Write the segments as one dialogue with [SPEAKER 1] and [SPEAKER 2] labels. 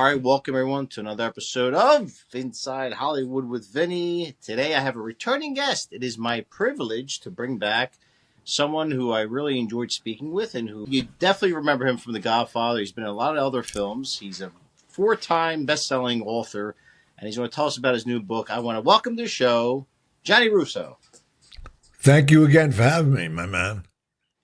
[SPEAKER 1] All right, welcome everyone to another episode of Inside Hollywood with Vinny. Today I have a returning guest. It is my privilege to bring back someone who I really enjoyed speaking with and who you definitely remember him from The Godfather. He's been in a lot of other films. He's a four-time best-selling author, and he's going to tell us about his new book. I want to welcome to the show, Gianni Russo.
[SPEAKER 2] Thank you again for having me, my man.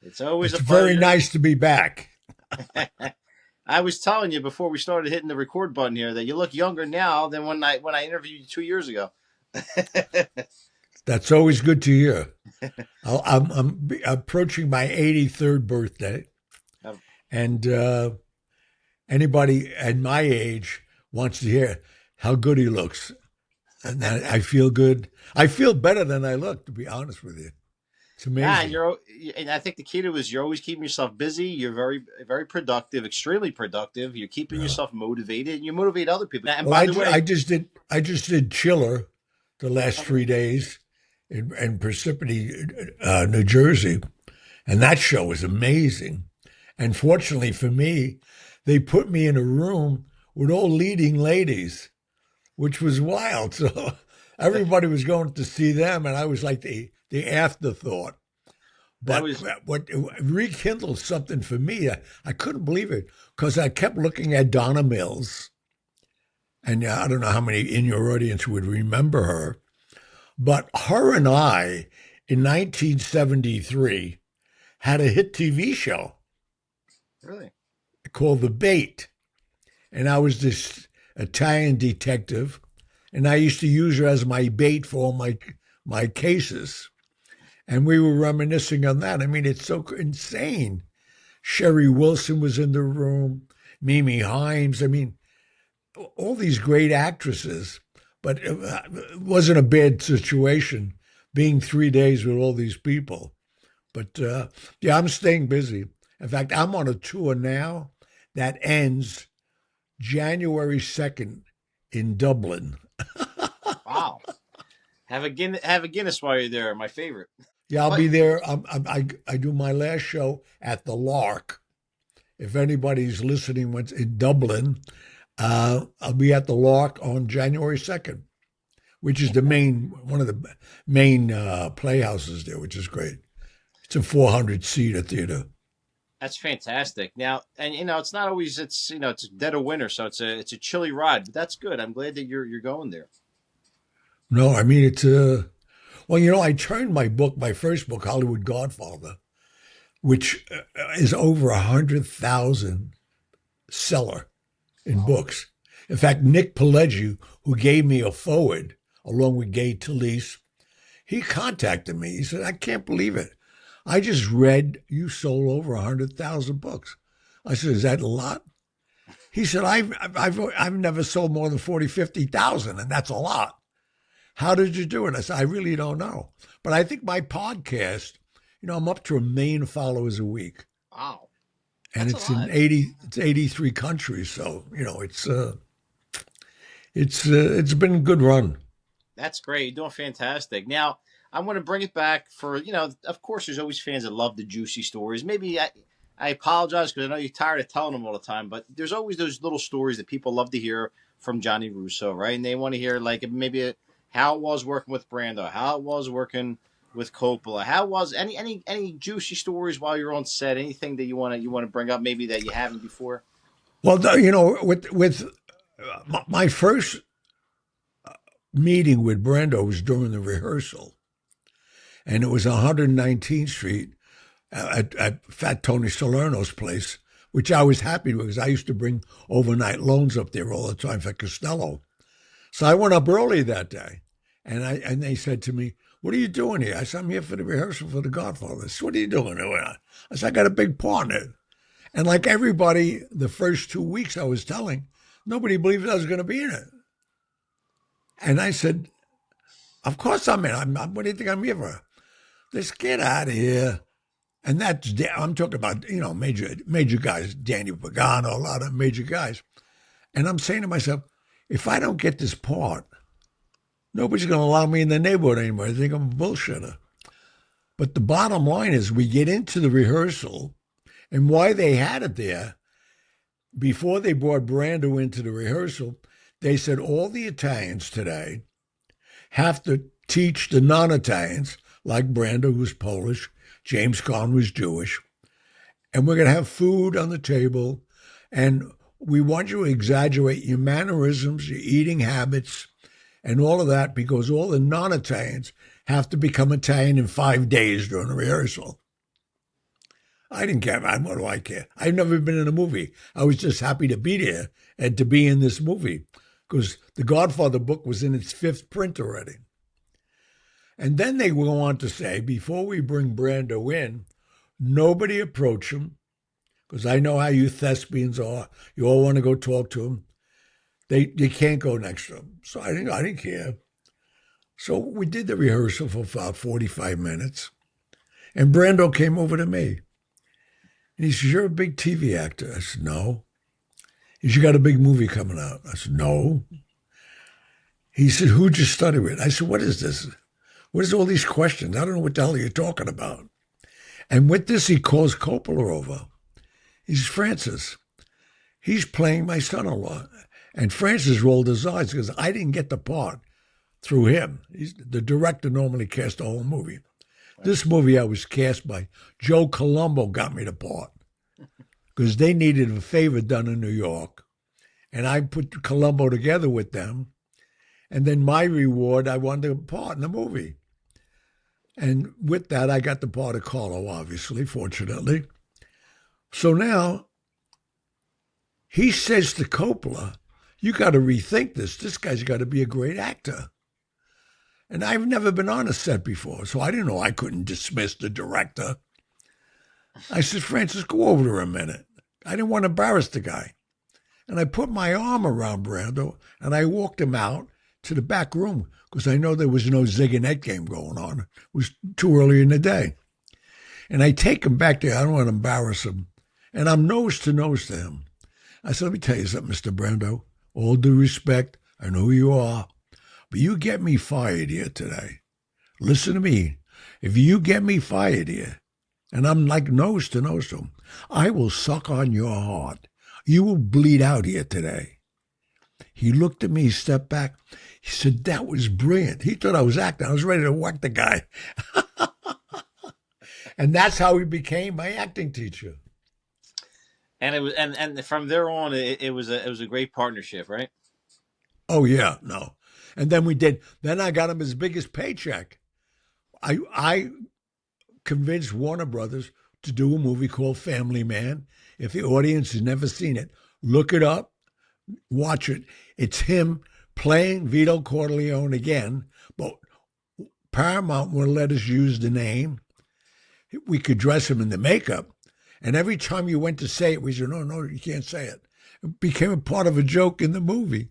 [SPEAKER 1] It's always
[SPEAKER 2] It's
[SPEAKER 1] a pleasure.
[SPEAKER 2] very nice to be back.
[SPEAKER 1] I was telling you before we started hitting the record button here that you look younger now than when I interviewed you 2 years ago.
[SPEAKER 2] That's always good to hear. I'm approaching my 83rd birthday, and anybody at my age wants to hear how good he looks. And I feel good. I feel better than I look, to be honest with you. It's amazing.
[SPEAKER 1] Yeah, and I think the key to it is you're always keeping yourself busy. You're very, very productive, extremely productive. You're keeping yourself motivated, and you motivate other people. And
[SPEAKER 2] well, I just did Chiller the last 3 days in Parsippany, New Jersey, and that show was amazing. And fortunately for me, they put me in a room with all leading ladies, which was wild. So everybody was going to see them, and I was like the afterthought. But what rekindled something for me, I couldn't believe it, because I kept looking at Donna Mills, and I don't know how many in your audience would remember her, but her and I, in 1973, had a hit TV show.
[SPEAKER 1] Really?
[SPEAKER 2] Called The Bait. And I was this Italian detective, and I used to use her as my bait for all my cases. And we were reminiscing on that. I mean, it's so insane. Sherry Wilson was in the room, Mimi Himes. I mean, all these great actresses. But it wasn't a bad situation being 3 days with all these people. But yeah, I'm staying busy. In fact, I'm on a tour now that ends January 2nd in Dublin.
[SPEAKER 1] Wow. Have a Guinness while you're there. My favorite.
[SPEAKER 2] Yeah, I'll be there. I do my last show at the Lark. If anybody's listening in Dublin, I'll be at the Lark on January 2nd, which is one of the main playhouses there, which is great. It's a 400-seater theater.
[SPEAKER 1] That's fantastic. Now, and it's not always it's dead of winter, so it's a chilly ride, but that's good. I'm glad that you're going there.
[SPEAKER 2] No, I mean it's well, I turned my first book, Hollywood Godfather, which is over 100,000 seller in books. In fact, Nick Pileggi, who gave me a forward along with Gay Talese, he contacted me. He said, "I can't believe it. I just read you sold over 100,000 books." I said, "Is that a lot?" He said, I've never sold more than 40, 50,000, and that's a lot. How did you do it? I said, I really don't know. But I think my podcast, I'm up to 1 million followers a week.
[SPEAKER 1] Wow.
[SPEAKER 2] And it's in 83 countries. So, it's been a good run.
[SPEAKER 1] That's great. You're doing fantastic. Now, I want to bring it back for, of course, there's always fans that love the juicy stories. Maybe I apologize because I know you're tired of telling them all the time, but there's always those little stories that people love to hear from Gianni Russo, right? And they want to hear maybe how it was working with Brando, how it was working with Coppola, how it was any juicy stories while you're on set, anything that you want to bring up, maybe that you haven't before.
[SPEAKER 2] Well, with my first meeting with Brando was during the rehearsal, and it was 119th Street at Fat Tony Salerno's place, which I was happy with because I used to bring overnight loans up there all the time for Costello. So I went up early that day, and they said to me, "What are you doing here?" I said, "I'm here for the rehearsal for The Godfather." They said, "What are you doing?" I said, "I got a big part in it." And like everybody, the first 2 weeks I was telling, nobody believed I was going to be in it. And I said, "Of course I'm in. What do you think I'm here for?" Let's get out of here. And I'm talking about, major guys, Danny Pagano, a lot of major guys. And I'm saying to myself, if I don't get this part, nobody's going to allow me in the neighborhood anymore. They think I'm a bullshitter. But the bottom line is we get into the rehearsal, and why they had it there, before they brought Brando into the rehearsal, they said all the Italians today have to teach the non-Italians, like Brando, who's Polish, James Caan was Jewish, and we're going to have food on the table, and we want you to exaggerate your mannerisms, your eating habits, and all of that, because all the non-Italians have to become Italian in 5 days during the rehearsal. I didn't care. What do I care? I've never been in a movie. I was just happy to be there and to be in this movie, because the Godfather book was in its 5th print already. And then they go on to say, before we bring Brando in, nobody approach him, because I know how you thespians are. You all want to go talk to him. They can't go next to him. So I didn't care. So we did the rehearsal for about 45 minutes. And Brando came over to me. And he says, "You're a big TV actor." I said, "No." He said, "You got a big movie coming out." I said, "No." He said, "Who'd you study with?" I said, "What is this? What is all these questions? I don't know what the hell you're talking about." And with this, he calls Coppola over. He says, "Francis, he's playing my son-in-law." And Francis rolled his eyes because I didn't get the part through him. The director normally cast the whole movie. This movie I was cast by Joe Colombo, got me the part because they needed a favor done in New York. And I put Colombo together with them. And then my reward, I wanted a part in the movie. And with that, I got the part of Carlo, obviously, fortunately. So now he says to Coppola, "You got to rethink this. This guy's got to be a great actor." And I've never been on a set before, so I didn't know I couldn't dismiss the director. I said, "Francis, go over there a minute." I didn't want to embarrass the guy. And I put my arm around Brando, and I walked him out to the back room because I know there was no zig and net game going on. It was too early in the day. And I take him back there. I don't want to embarrass him. And I'm nose to him. I said, "Let me tell you something, Mr. Brando. All due respect, I know who you are, but you get me fired here today. Listen to me. If you get me fired here," and I'm like nose to him, "I will suck on your heart. You will bleed out here today." He looked at me, stepped back. He said, "That was brilliant." He thought I was acting. I was ready to whack the guy. And that's how he became my acting teacher.
[SPEAKER 1] And it was, and from there on, it was a great partnership, right?
[SPEAKER 2] Oh, yeah, no. And then we did. Then I got him his biggest paycheck. I convinced Warner Brothers to do a movie called Family Man. If the audience has never seen it, look it up, watch it. It's him playing Vito Corleone again, but Paramount wouldn't let us use the name. We could dress him in the makeup. And every time you went to say it, we said, no, you can't say it. It became a part of a joke in the movie.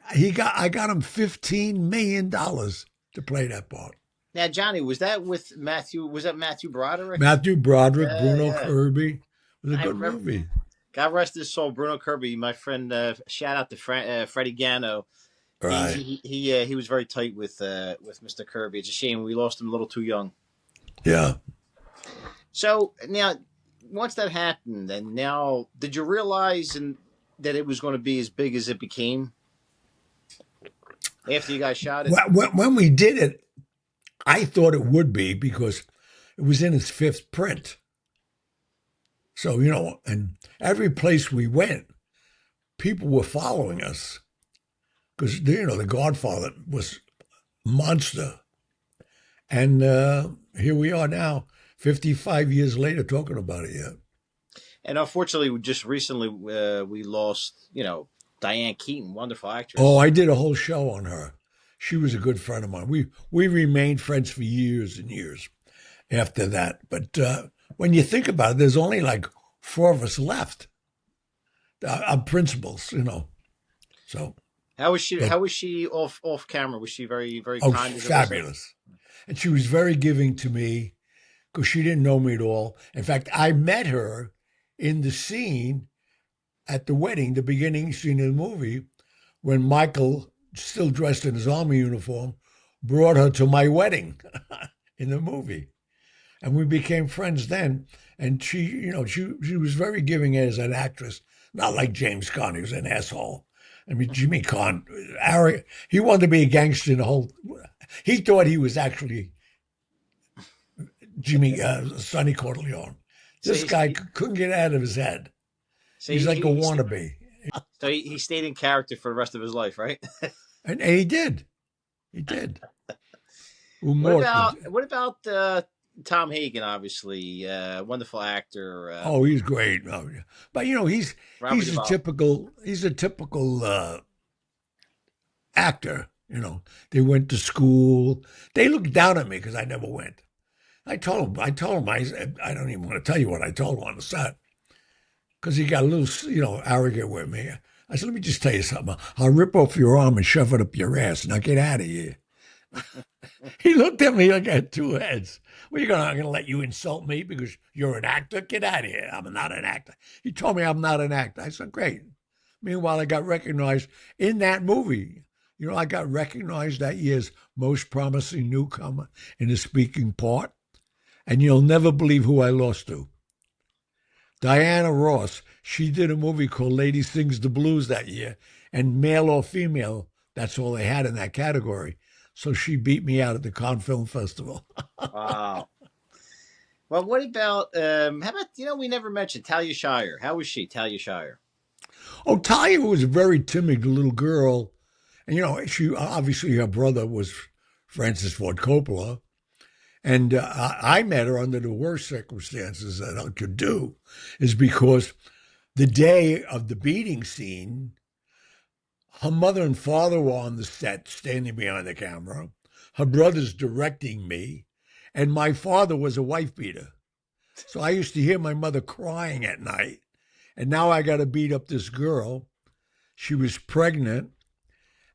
[SPEAKER 2] I got him $15 million to play that part.
[SPEAKER 1] Now, Johnny, was that with Matthew? Was that Matthew Broderick?
[SPEAKER 2] Matthew Broderick,
[SPEAKER 1] Yeah,
[SPEAKER 2] Bruno
[SPEAKER 1] yeah.
[SPEAKER 2] Kirby. It was a
[SPEAKER 1] I
[SPEAKER 2] good
[SPEAKER 1] remember.
[SPEAKER 2] movie.
[SPEAKER 1] God rest his soul, Bruno Kirby, my friend. Shout out to Freddie Gano.
[SPEAKER 2] Right.
[SPEAKER 1] He was very tight with Mr. Kirby. It's a shame we lost him a little too young.
[SPEAKER 2] Yeah.
[SPEAKER 1] So now, once that happened, and now, did you realize that it was going to be as big as it became after you guys shot it?
[SPEAKER 2] When we did it, I thought it would be because it was in its 5th print. So, and every place we went, people were following us because, the Godfather was a monster. And here we are now, 55 years later, talking about it yet.
[SPEAKER 1] And unfortunately, just recently we lost, Diane Keaton, wonderful actress.
[SPEAKER 2] Oh, I did a whole show on her. She was a good friend of mine. We remained friends for years and years after that. But when you think about it, there's only like 4 of us left. Our principals, So
[SPEAKER 1] how was she? How was she off camera? Was she very kind?
[SPEAKER 2] Fabulous. And she was very giving to me because she didn't know me at all. In fact, I met her in the scene at the wedding, the beginning scene of the movie, when Michael, still dressed in his army uniform, brought her to my wedding in the movie. And we became friends then. And she was very giving as an actress. Not like James Caan, he was an asshole. I mean, Jimmy Caan, he wanted to be a gangster in the whole. He thought he was actually Sonny Corleone.
[SPEAKER 1] So
[SPEAKER 2] This guy couldn't get out of his head.
[SPEAKER 1] so
[SPEAKER 2] He's like a wannabe.
[SPEAKER 1] he stayed in character for the rest of his life, right?
[SPEAKER 2] And he did. He did.
[SPEAKER 1] What about Tom Hagen? Obviously, wonderful actor.
[SPEAKER 2] Oh, he's great. Oh, yeah. But
[SPEAKER 1] Robert
[SPEAKER 2] he's a
[SPEAKER 1] Duvall.
[SPEAKER 2] typical actor. They went to school. They looked down at me because I never went. I said, I don't even want to tell you what I told him on the set because he got a little, arrogant with me. I said, let me just tell you something. I'll rip off your arm and shove it up your ass. Now get out of here. He looked at me like I had two heads. Well, I'm going to let you insult me because you're an actor? Get out of here. I'm not an actor. He told me I'm not an actor. I said, great. Meanwhile, I got recognized in that movie. I got recognized that year's most promising newcomer in a speaking part. And you'll never believe who I lost to. Diana Ross. She did a movie called Lady Sings the Blues that year. And male or female, that's all they had in that category. So she beat me out at the Cannes Film Festival.
[SPEAKER 1] Wow. Well, what about how about we never mentioned Talia Shire. How was she, Talia Shire?
[SPEAKER 2] Oh, Talia was a very timid little girl. And, she obviously her brother was Francis Ford Coppola. And I met her under the worst circumstances that I could do, is because the day of the beating scene, her mother and father were on the set standing behind the camera. Her brother's directing me. And my father was a wife beater. So I used to hear my mother crying at night. And now I got to beat up this girl. She was pregnant.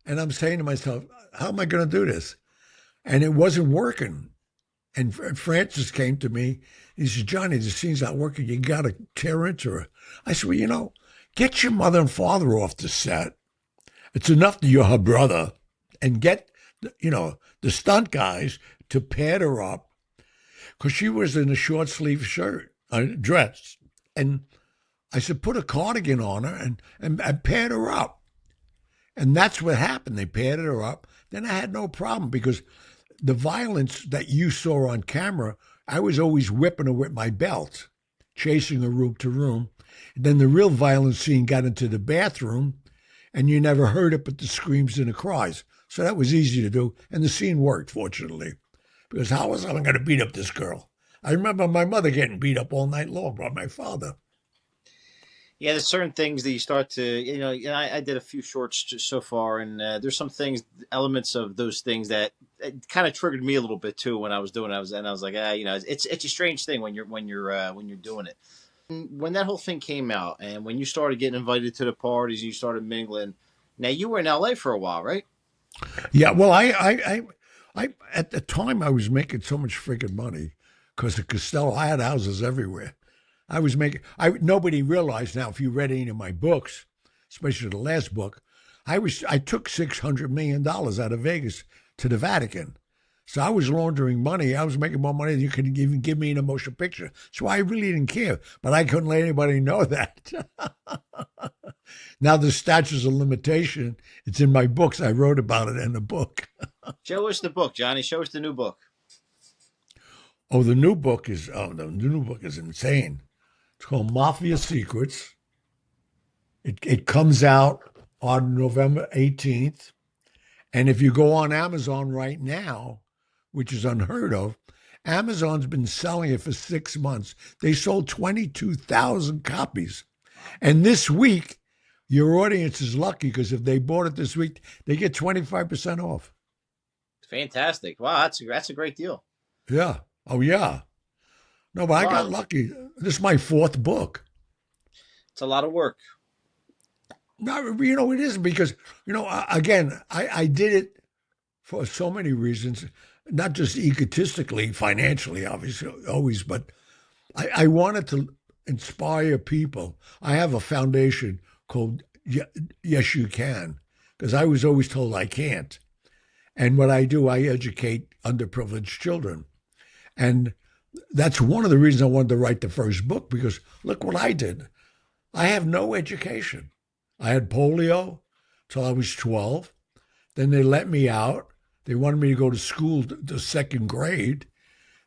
[SPEAKER 2] And I'm saying to myself, how am I going to do this? And it wasn't working. And Francis came to me. He said, Johnny, the scene's not working. You got to tear into her. I said, well, get your mother and father off the set. It's enough that you're her brother. And get, the stunt guys to pad her up. Because she was in a short sleeve shirt, dress. And I said, put a cardigan on her and pad her up. And that's what happened. They padded her up. Then I had no problem because the violence that you saw on camera, I was always whipping her with my belt, chasing her room to room. And then the real violence scene got into the bathroom, and you never heard it but the screams and the cries. So that was easy to do, and the scene worked, fortunately, because how was I going to beat up this girl? I remember my mother getting beat up all night long by my father.
[SPEAKER 1] Yeah, there's certain things that you start to, I did a few shorts just so far, and there's some things, elements of those things that kind of triggered me a little bit too when I was doing it. I was like, it's a strange thing when you're doing it. When that whole thing came out, and when you started getting invited to the parties, and you started mingling. Now you were in LA for a while, right?
[SPEAKER 2] Yeah, well, I at the time I was making so much freaking money because of Costello. I had houses everywhere. I was making. Nobody realized now. If you read any of my books, especially the last book, I took $600 million out of Vegas to the Vatican. So I was laundering money. I was making more money than you could even give me in a motion picture. So I really didn't care. But I couldn't let anybody know that. Now the statutes of limitation, it's in my books. I wrote about it in the book.
[SPEAKER 1] Show us the book, Johnny. Show us the new book.
[SPEAKER 2] The new book is insane. It's called Mafia Secrets. It comes out on November 18th. And if you go on Amazon right now, which is unheard of, Amazon's been selling it for 6 months. They sold 22,000 copies. And this week, your audience is lucky because if they bought it this week, they get 25% off.
[SPEAKER 1] Fantastic. Wow, that's a great deal.
[SPEAKER 2] Yeah. Oh, yeah. No, but I got lucky. This is my 4th book.
[SPEAKER 1] It's a lot of work.
[SPEAKER 2] No, it isn't because, again, I did it for so many reasons, not just egotistically, financially, obviously, always, but I wanted to inspire people. I have a foundation called Yes You Can, because I was always told I can't. And what I do, I educate underprivileged children. And that's one of the reasons I wanted to write the first book, because look what I did. I have no education. I had polio till I was 12. Then they let me out. They wanted me to go to school to second grade.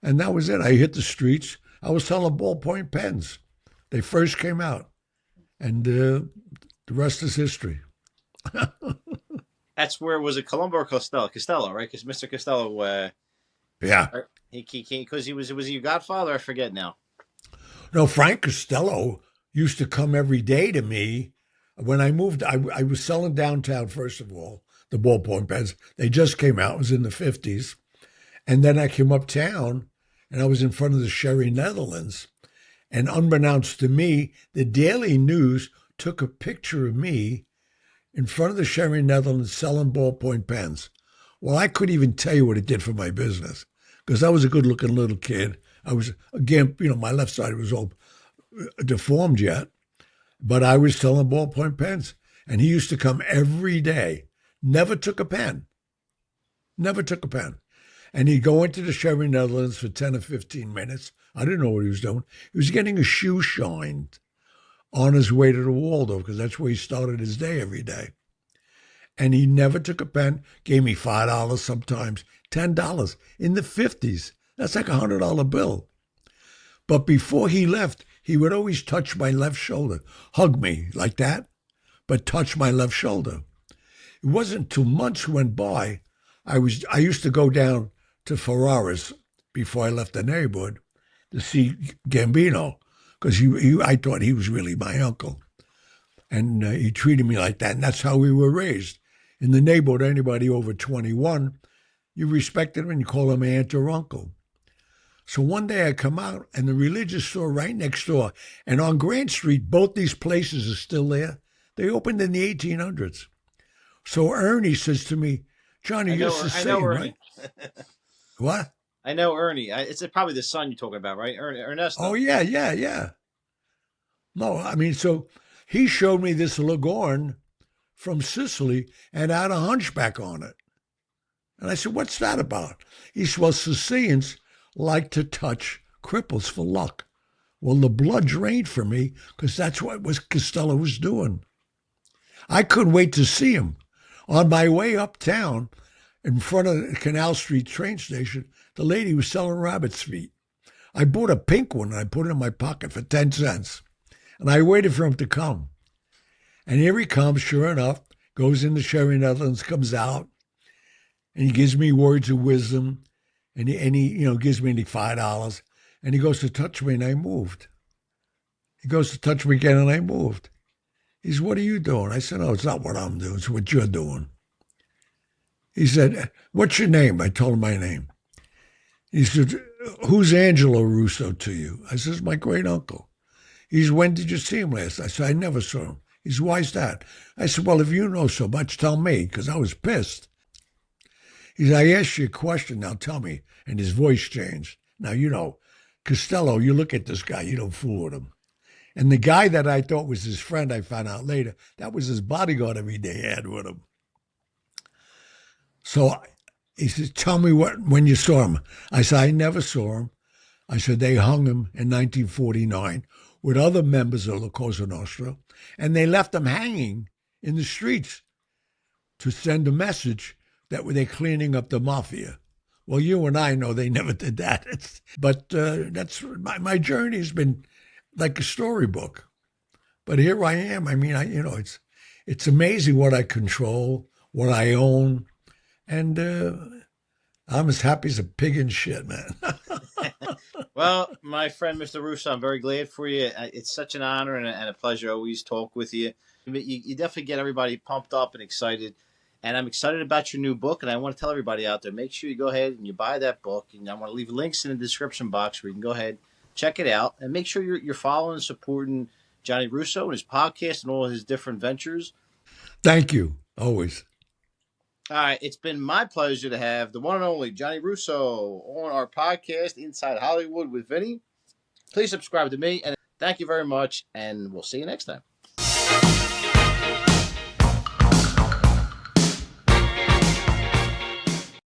[SPEAKER 2] And that was it. I hit the streets. I was selling ballpoint pens. They first came out. And the rest is history.
[SPEAKER 1] That's where was it Colombo or Costello? Costello, right? Because Mr. Costello,
[SPEAKER 2] Yeah.
[SPEAKER 1] he because he was your godfather. I forget now.
[SPEAKER 2] No, Frank Costello used to come every day to me. When I moved, I was selling downtown, first of all, the ballpoint pens. They just came out. It was in the 50s. And then I came uptown and I was in front of the Sherry Netherlands. And unbeknownst to me, the Daily News took a picture of me in front of the Sherry Netherlands selling ballpoint pens. Well, I couldn't even tell you what it did for my business because I was a good looking little kid. I was, again, my left side was all deformed yet, but I was selling ballpoint pens. And he used to come every day, never took a pen, never took a pen. And he'd go into the Sherry Netherlands for 10 or 15 minutes. I didn't know what he was doing. He was getting a shoe shined on his way to the Waldorf because that's where he started his day every day. And he never took a pen, gave me $5 sometimes, $10 in the 50s. That's like $100 bill. But before he left, he would always touch my left shoulder, hug me like that, but touch my left shoulder. It wasn't until months went by, I used to go down to Ferraris before I left the neighborhood to see Gambino because I thought he was really my uncle. And he treated me like that. And that's how we were raised. In the neighborhood, anybody over 21, you respected him and you call him aunt or uncle. So one day I come out and the religious store right next door, and on Grant Street, both these places are still there. They opened in the 1800s. So Ernie says to me, Johnny, you're Sicilian, right? What?
[SPEAKER 1] I know Ernie. It's probably the son you're talking about, right?
[SPEAKER 2] Oh,
[SPEAKER 1] Ernesto.
[SPEAKER 2] yeah. No, I mean, so he showed me this Lagorn from Sicily and had a hunchback on it. And I said, what's that about? He said, well, Sicilians like to touch cripples for luck. Well, the blood drained from me because that's what Costello was doing. I couldn't wait to see him. On my way uptown, in front of the Canal Street train station, the lady was selling rabbit's feet. I bought a pink one and I put it in my pocket for 10 cents. And I waited for him to come. And here he comes, sure enough, goes into Sherry Netherlands, comes out, and he gives me words of wisdom, and he gives me the $5, and he goes to touch me, and I moved. He goes to touch me again, and I moved. He said, what are you doing? I said, no, it's not what I'm doing, it's what you're doing. He said, what's your name? I told him my name. He said, who's Angelo Russo to you? I said, my great uncle. He said, when did you see him last? I said, I never saw him. He said, why's that? I said, well, if you know so much, tell me, because I was pissed. He said, I asked you a question, now tell me. And his voice changed. Now, Costello, you look at this guy, you don't fool with him. And the guy that I thought was his friend, I found out later, that was his bodyguard every day he had with him. So he said, tell me when you saw him. I said, I never saw him. I said, they hung him in 1949 with other members of La Cosa Nostra, and they left him hanging in the streets to send a message that they're cleaning up the mafia. Well, you and I know they never did that. But that's my journey has been like a storybook. But here I am. I mean, it's amazing what I control, what I own, and I'm as happy as a pig in shit, man.
[SPEAKER 1] Well, my friend, Mr. Russo, I'm very glad for you. It's such an honor and a pleasure to always talk with you. You definitely get everybody pumped up and excited. And I'm excited about your new book. And I want to tell everybody out there, make sure you go ahead and you buy that book. And I want to leave links in the description box where you can go ahead, check it out. And make sure you're following and supporting Gianni Russo and his podcast and all his different ventures.
[SPEAKER 2] Thank you. Always.
[SPEAKER 1] All right, it's been my pleasure to have the one and only Gianni Russo on our podcast, Inside Hollywood with Vinny. Please subscribe to me, and thank you very much, and we'll see you next time.